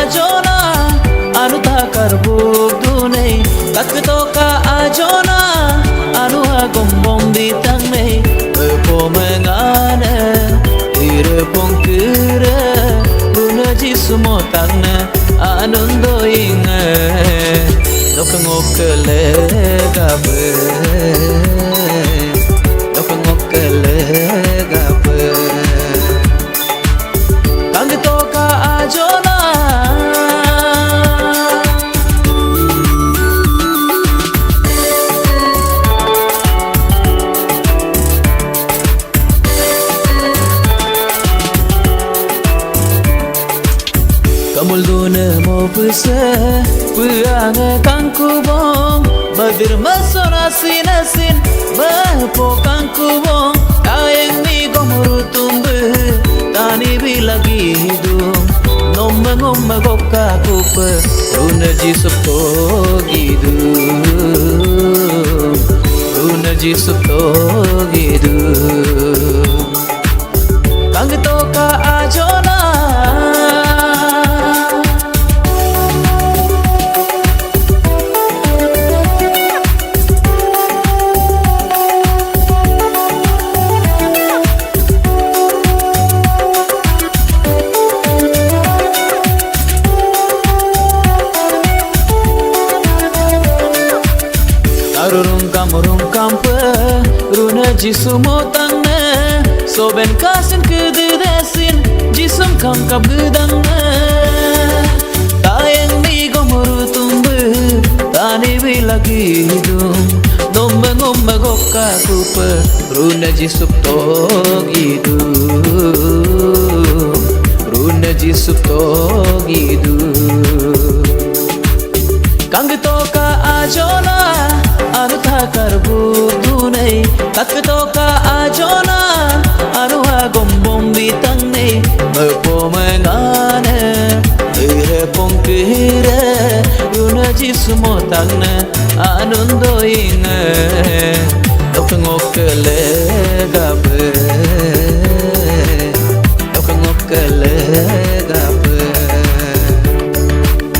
ajona anu takar buk dunai tak toka ajona anu agombong bitang nei pemengana ire pongkira guna jisumo tangna anundo inga dokengokele gabe dokengokele gabe tang toka ajona Kamul duna mo pusa puanga kangku bong badir masona sinasin bapo kangku bong ayeng mi gomuru tumbe tani bilagi hidung nomma ngomma gokka kupa runa jisup gidu runa jisup gidu kang toka ajona Rungkam pe runa jisumo tangna soben kasin kedesin jisum kam kap gedangna tayang mi gomuru tumbe tani bilagi hidung nomba ngomba gokka kupa runa jisup to gidu runa jisup to gidu kang toka ajona anu takar buk dunai tak toka ajona anu agombong bitang nei pemengana ire pongkira guna jisumo tangna anundo inga dokengokele gabe dokengokele